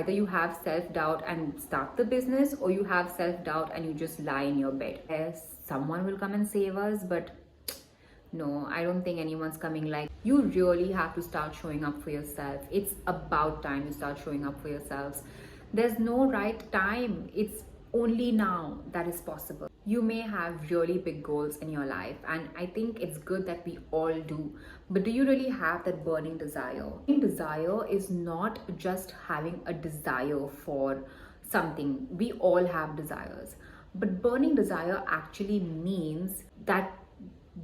Either you have self-doubt and start the business, or you have self-doubt and you just lie in your bed. Yes, someone will come and save us, but no, I don't think anyone's coming. Like, you really have to start showing up for yourself. It's about time you start showing up for yourselves. There's no right time. It's only now that is possible. You may have really big goals in your life, and I think it's good that we all do. But do you really have that burning desire? Burning desire is not just having a desire for something. We all have desires. But burning desire actually means that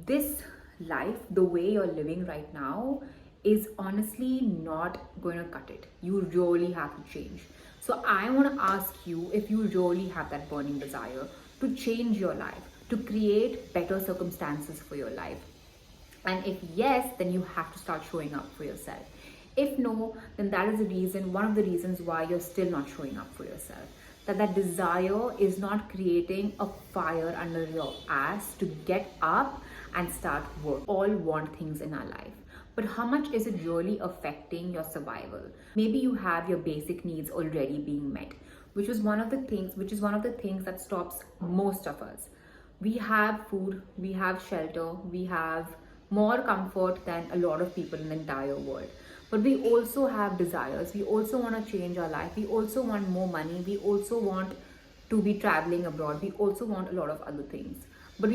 this life, the way you're living right now, is honestly not going to cut it. You really have to change. So I want to ask you if you really have that burning desire to change your life, to create better circumstances for your life. And if yes, then you have to start showing up for yourself. If no, then that is the reason, one of the reasons why you're still not showing up for yourself. That desire is not creating a fire under your ass to get up and start work. All want things in our life. But how much is it really affecting your survival? Maybe you have your basic needs already being met, which is one of the things that stops most of us. We have food, we have shelter, we have more comfort than a lot of people in the entire world. But we also have desires. We also want to change our life. We also want more money. We also want to be traveling abroad. We also want a lot of other things. But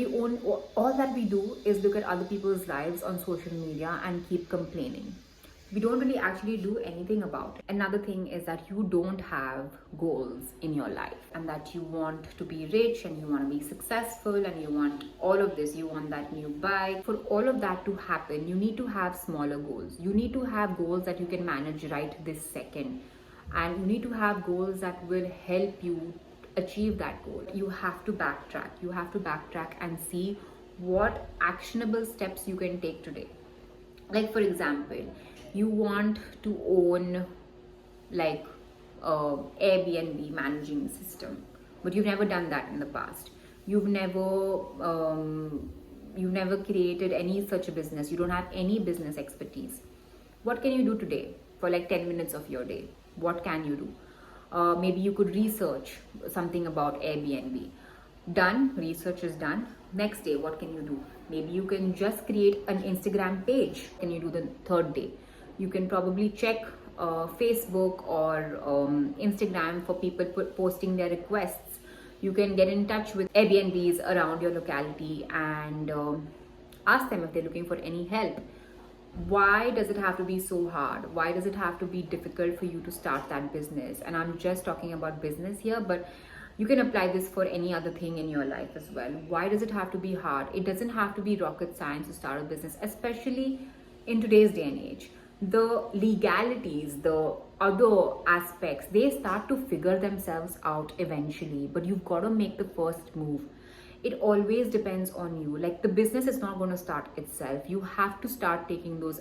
all that we do is look at other people's lives on social media and keep complaining. We don't really actually do anything about it. Another thing is that you don't have goals in your life, and that you want to be rich and you want to be successful and you want all of this. You want that new bike. For all of that to happen, you need to have smaller goals. You need to have goals that you can manage right this second. And you need to have goals that will help you achieve that goal. You have to backtrack. You have to backtrack and see what actionable steps you can take today. Like, for example, you want to own like Airbnb managing system, but you've never done that in the past. You've never created any such a business. You don't have any business expertise. What can you do today for like 10 minutes of your day? What can you do? Maybe you could research something about Airbnb. Done, research is done. Next day, what can you do? Maybe you can just create an Instagram page. Can you do the third day? You can probably check Facebook or Instagram for people posting their requests. You can get in touch with Airbnbs around your locality and ask them if they're looking for any help. Why does it have to be so hard? Why does it have to be difficult for you to start that business? And I'm just talking about business here, but you can apply this for any other thing in your life as well. Why does it have to be hard? It doesn't have to be rocket science to start a business, especially in today's day and age. The legalities, the other aspects, they start to figure themselves out eventually, but you've got to make the first move. It always depends on you. Like, the business is not going to start itself. You have to start taking those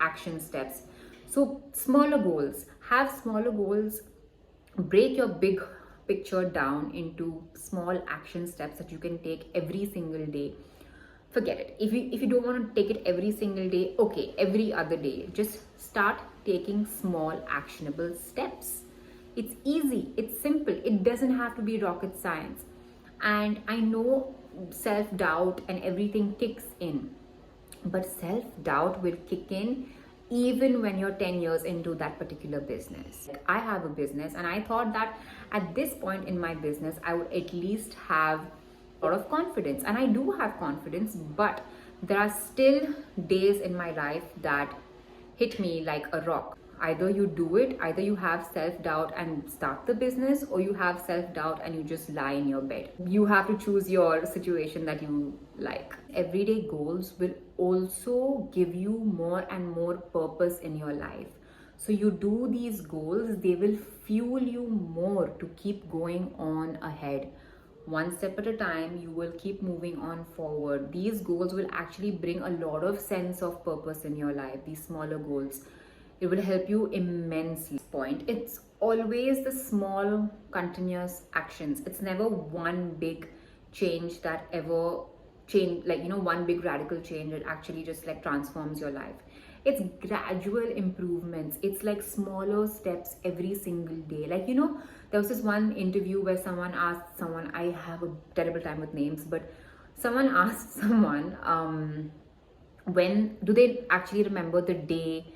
action steps. So smaller goals, have smaller goals, break your big picture down into small action steps that you can take every single day. Forget it. If you don't want to take it every single day, okay, every other day, just start taking small actionable steps. It's easy, it's simple, it doesn't have to be rocket science. And I know self-doubt and everything kicks in, but self-doubt will kick in even when you're 10 years into that particular business. Like, I have a business, and I thought that at this point in my business, I would at least have a lot of confidence. And I do have confidence, but there are still days in my life that hit me like a rock. Either you do it, either you have self-doubt and start the business, or you have self-doubt and you just lie in your bed. You have to choose your situation that you like. Everyday goals will also give you more and more purpose in your life. So you do these goals, they will fuel you more to keep going on ahead. One step at a time, you will keep moving on forward. These goals will actually bring a lot of sense of purpose in your life, these smaller goals. It will help you immensely. It's always the small continuous actions. It's never one big change that ever change, like, one big radical change that actually just like transforms your life. It's gradual improvements. It's like smaller steps every single day. Like, there was this one interview where someone asked someone, I have a terrible time with names, but someone asked someone, when do they actually remember the day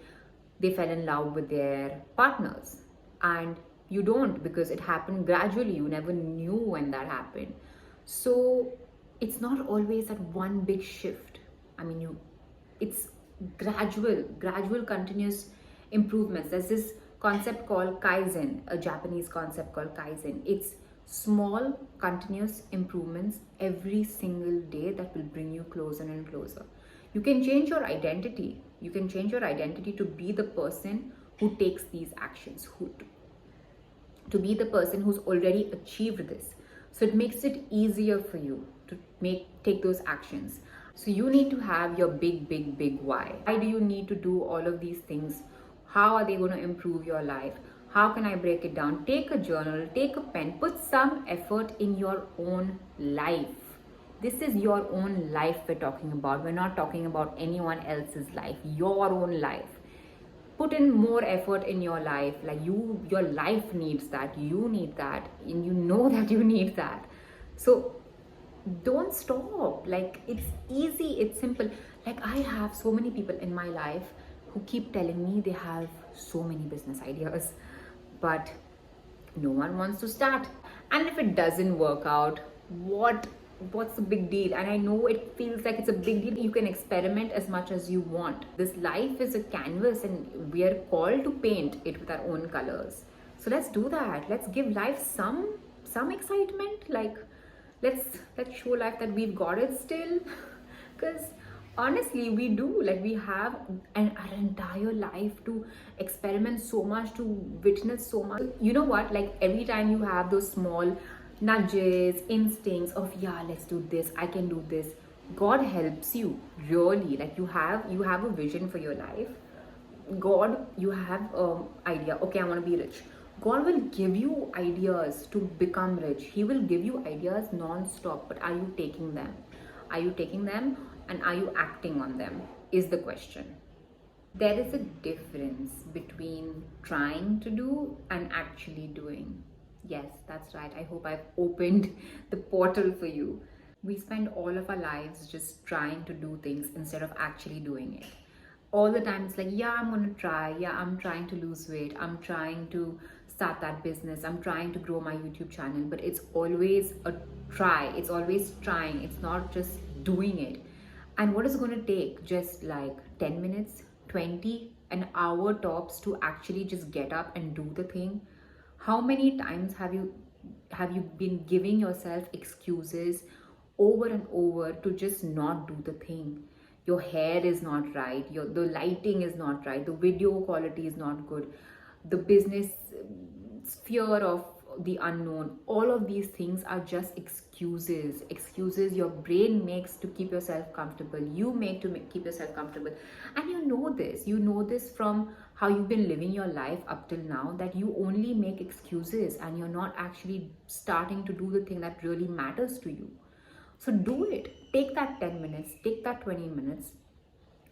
they fell in love with their partners? And you don't, because it happened gradually. You never knew when that happened. So it's not always that one big shift. I mean, it's gradual continuous improvements. There's this concept called kaizen, a Japanese concept called kaizen. It's small continuous improvements every single day that will bring you closer and closer. You can change your identity. You can change your identity to be the person who takes these actions, to be the person who's already achieved this. So it makes it easier for you to take those actions. So you need to have your big why. Why do you need to do all of these things? How are they going to improve your life? How can I break it down? Take a journal, take a pen, put some effort in your own life. This is your own life we're talking about. We're not talking about anyone else's life, your own life. Put in more effort in your life. Like your life needs that. You need that. And you know that you need that. So don't stop. Like, it's easy, it's simple. Like, I have so many people in my life who keep telling me they have so many business ideas, but no one wants to start. And if it doesn't work out, what's the big deal? And I know it feels like it's a big deal. You can experiment as much as you want. This life is a canvas, and we are called to paint it with our own colors. So let's do that. Let's give life some excitement. Like, let's show life that we've got it still. Because honestly, we do. Like, we have our entire life to experiment so much, to witness so much. You know what? Like, every time you have those small nudges, instincts of, yeah, let's do this, I can do this, God helps you, really. Like, you have a vision for your life. God, you have idea, okay, I want to be rich. God will give you ideas to become rich. He will give you ideas non-stop, but are you taking them? Are you taking them, and are you acting on them, is the question. There is a difference between trying to do and actually doing. Yes, that's right. I hope I've opened the portal for you. We spend all of our lives just trying to do things instead of actually doing it. All the time it's like, yeah, I'm going to try. Yeah, I'm trying to lose weight. I'm trying to start that business. I'm trying to grow my YouTube channel. But it's always a try. It's always trying. It's not just doing it. And what is it going to take? Just like 10 minutes, 20, an hour tops to actually just get up and do the thing? How many times have you been giving yourself excuses over and over to just not do the thing? Your hair is not right, the lighting is not right, the video quality is not good, the business fear of the unknown. All of these things are just excuses your brain makes to keep yourself comfortable. You make to keep yourself comfortable. And you know this from how you've been living your life up till now, that you only make excuses and you're not actually starting to do the thing that really matters to you. So do it. Take that 10 minutes, take that 20 minutes,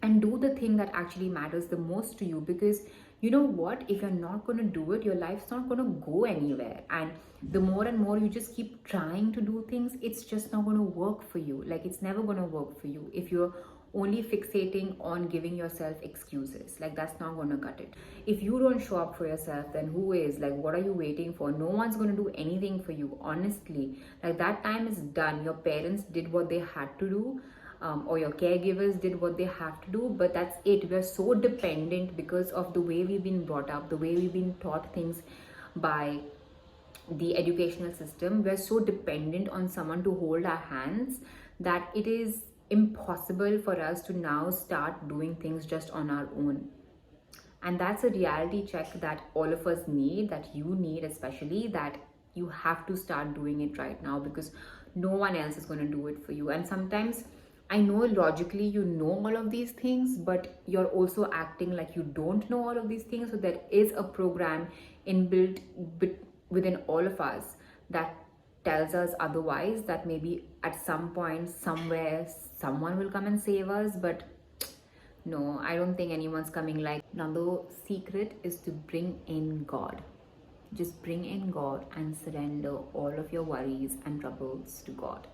and do the thing that actually matters the most to you. Because you know what? If you're not going to do it, your life's not going to go anywhere. And the more and more you just keep trying to do things, it's just not going to work for you. Like, it's never going to work for you if you're only fixating on giving yourself excuses. Like, that's not going to cut it. If you don't show up for yourself, then who is? Like, what are you waiting for? No one's going to do anything for you, honestly. Like, that time is done. Your parents did what they had to do, or your caregivers did what they have to do, but that's it. We're so dependent because of the way we've been brought up, the way we've been taught things by the educational system. We're so dependent on someone to hold our hands that it is impossible for us to now start doing things just on our own. And that's a reality check that all of us need, that you need especially, that you have to start doing it right now, because no one else is going to do it for you. And sometimes I know logically you know all of these things, but you're also acting like you don't know all of these things. So there is a program inbuilt within all of us that tells us otherwise, that maybe at some point, somewhere, someone will come and save us. But No, I don't think anyone's coming like. Now, the secret is to bring in God. Just bring in God and surrender all of your worries and troubles to God.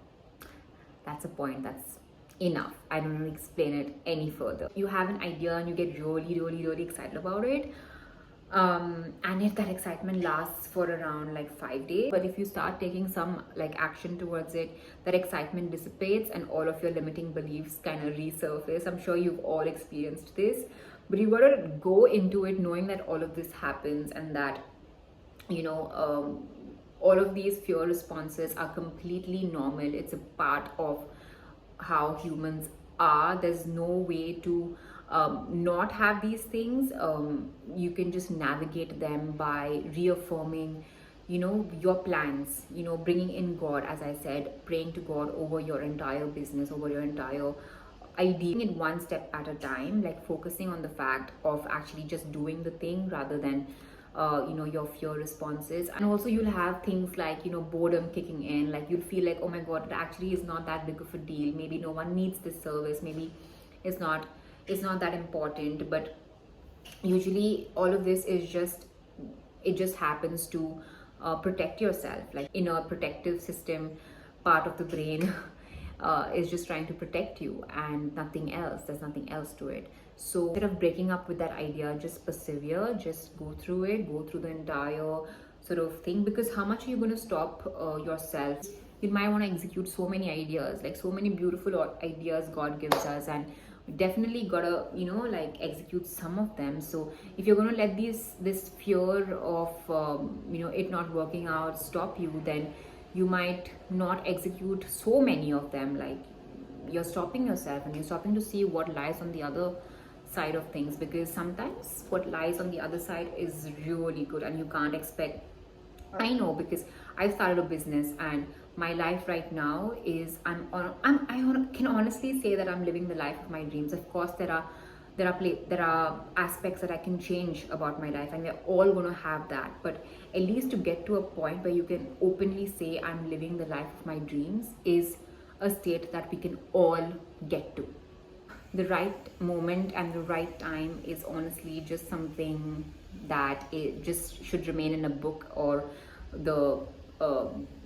That's a point. That's enough. I don't want to explain it any further. You have an idea and you get really excited about it. And if that excitement lasts for around like 5 days, but if you start taking some like action towards it, that excitement dissipates and all of your limiting beliefs kind of resurface. I'm sure you've all experienced this, but you gotta go into it knowing that all of this happens and that all of these fear responses are completely normal. It's a part of how humans are. There's no way to not have these things. You can just navigate them by reaffirming your plans, bringing in God, as I said, praying to God over your entire business, over your entire idea, it one step at a time, like focusing on the fact of actually just doing the thing rather than your fear responses. And also you'll have things like boredom kicking in, like you'll feel like, oh my god, it actually is not that big of a deal, maybe no one needs this service, maybe it's not that important. But usually all of this is just, it just happens to protect yourself, like in a protective system part of the brain is just trying to protect you and nothing else. There's nothing else to it. So instead of breaking up with that idea, just persevere, just go through it, go through the entire sort of thing. Because how much are you going to stop yourself? You might want to execute so many ideas, like so many beautiful ideas God gives us, and we definitely gotta like execute some of them. So if you're going to let this fear of it not working out stop you, then you might not execute so many of them. Like you're stopping yourself and you're stopping to see what lies on the other side of things, because sometimes what lies on the other side is really good and you can't expect. I know, because I've started a business and my life right now is can honestly say that I'm living the life of my dreams. Of course, there are aspects that I can change about my life, and we're all going to have that. But at least to get to a point where you can openly say I'm living the life of my dreams is a state that we can all get to. The right moment and the right time is honestly just something that it just should remain in a book, or the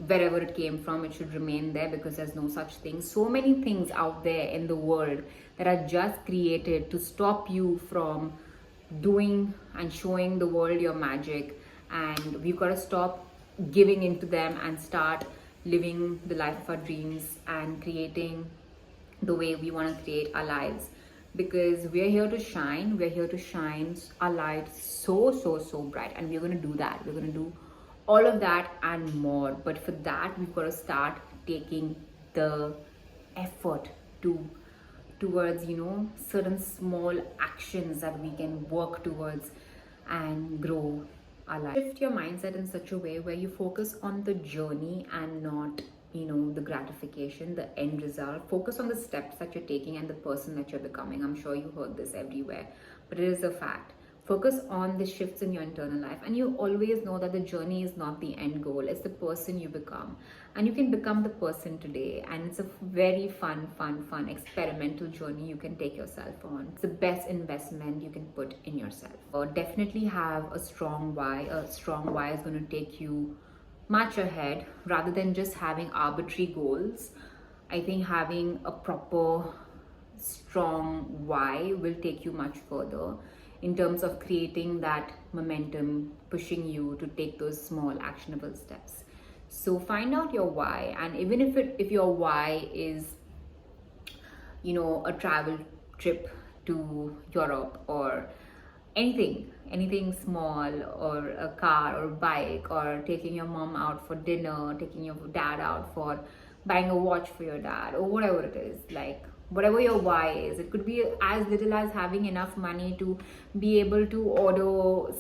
wherever it came from, it should remain there, because there's no such thing. So many things out there in the world that are just created to stop you from doing and showing the world your magic, and we've got to stop giving into them and start living the life of our dreams and creating the way we want to create our lives. Because we're here to shine our light so bright, and we're going to do that. We're going to do all of that and more. But for that, we've got to start taking the effort towards certain small actions that we can work towards and grow our life. Shift your mindset in such a way where you focus on the journey and not the gratification, the end result. Focus on the steps that you're taking and the person that you're becoming. I'm sure you heard this everywhere, but it is a fact. Focus on the shifts in your internal life, and you always know that the journey is not the end goal, it's the person you become. And you can become the person today, and it's a very fun experimental journey you can take yourself on. It's the best investment you can put in yourself. Definitely have a strong why. A strong why is going to take you much ahead rather than just having arbitrary goals. I think having a proper strong why will take you much further in terms of creating that momentum, pushing you to take those small actionable steps. So find out your why, and even if your why is a travel trip to Europe, or anything small, or a car or bike, or taking your mom out for dinner, taking your dad out for buying a watch for your dad, or whatever it is, like whatever your why is. It could be as little as having enough money to be able to order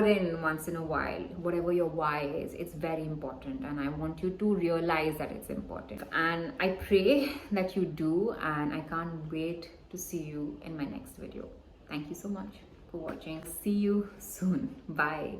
in once in a while. Whatever your why is, it's very important, and I want you to realize that it's important, and I pray that you do. And I can't wait to see you in my next video. Thank you so much for watching. See you soon. Bye.